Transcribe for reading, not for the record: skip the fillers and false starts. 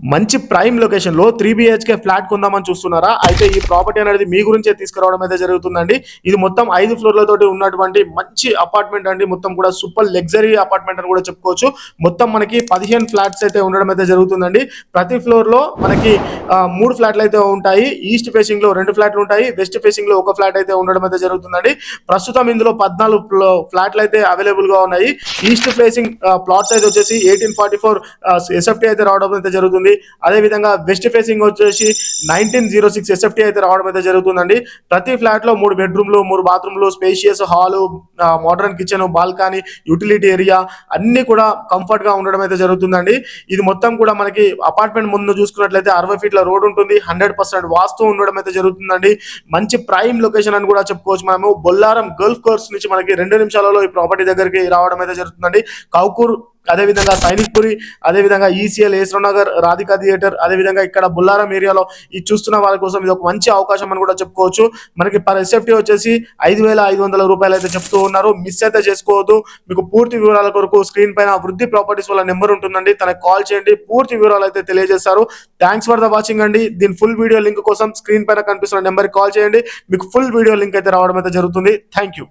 మంచి ప్రైమ్ లొకేషన్‌లో 3 BHK flat కొందామని చూస్తున్నారా? అయితే ఈ ప్రాపర్టీ అనేది మీ గురించే తీసుకురావడం అయితే జరుగుతుందండి. ఇది మొత్తం 5 ఫ్లోర్‌లతోటి ఉన్నటువంటి మంచి అపార్ట్‌మెంట్ అండి. మొత్తం కూడా సూపర్ లగ్జరీ అపార్ట్‌మెంట్ అని కూడా చెప్పుకోవచ్చు. మొత్తం మనకి 15 ఫ్లాట్స్ అయితే ఉండడం అయితే జరుగుతుందండి. ప్రతి ఫ్లోర్‌లో మనకి 3 ఫ్లాట్‌లు అయితే ఉంటాయి. ఈస్ట్ ఫేసింగ్‌లో 2 ఫ్లాట్‌లు ఉంటాయి. వెస్ట్ ఫేసింగ్‌లో ఒక ఫ్లాట్ అయితే ఉండడం అయితే జరుగుతుందండి. ప్రస్తుతం ఇందులో 14 ఫ్లాట్‌లు అయితే అవైలబుల్‌గా ఉన్నాయి. ఈస్ట్ ఫేసింగ్ ప్లాట్ సైజ్ వచ్చేసి 1844 ఎస్ఎఫ్టీ అయితే రావడం అయితే జరుగుతుంది. అదే విధంగా వెస్ట్ ఫేసింగ్ వచ్చేసి 1906 ఎస్ఎఫ్టీ అయితే రావడం అయితే జరుగుతుందండి. ప్రతి ఫ్లాట్ లో 3 బెడ్రూమ్లు, 3 బాత్రూమ్లు, spacious hall, modern kitchen, balcony, utility area అన్ని కూడా కంఫర్ట్ గా ఉండడం అయితే జరుగుతుందండి. ఇది మొత్తం కూడా మనకి అపార్ట్మెంట్ ముందు చూసుకున్నట్లయితే 60 ఫీట్ల రోడ్ ఉంటుంది. 100% వాస్తు ఉండడం అయితే జరుగుతుందండి. మంచి ప్రైమ్ లొకేషన్ అని కూడా చెప్పుకోవచ్చు. మనము బొల్లారం గల్ఫ్ కోర్స్ నుంచి మనకి 2 నిమిషాలలో ఈ ప్రాపర్టీ దగ్గరికి రావడం అయితే జరుగుతుందండి. కౌకూర్, అదేవిధంగా సైనిక్పురి, అదేవిధంగా ఈసీఎల్, ఏస్రావ్ నగర్, రాధికా థియేటర్, అదేవిధంగా ఇక్కడ బుల్లారం ఏరియాలో ఈ చూస్తున్న వాళ్ళ కోసం ఇది ఒక మంచి అవకాశం అని కూడా చెప్పుకోవచ్చు. మనకి పర్ ఎస్ఎఫ్టీ వచ్చేసి 5,500 రూపాయలు అయితే చెప్తూ ఉన్నారు. మిస్ అయితే చేసుకోవద్దు. మీకు పూర్తి వివరాల కొరకు స్క్రీన్ పైన వృద్ధి ప్రాపర్టీస్ వాళ్ళ నెంబర్ ఉంటుందండి, తనకు కాల్ చేయండి. పూర్తి వివరాలు అయితే తెలియజేస్తారు. థ్యాంక్స్ ఫర్ ద వాచింగ్ అండి. దీని ఫుల్ వీడియో లింక్ కోసం స్క్రీన్ పైన కనిపిస్తున్న నెంబర్కి కాల్ చేయండి. మీకు ఫుల్ వీడియో లింక్ అయితే రావడం అయితే జరుగుతుంది. Thank you.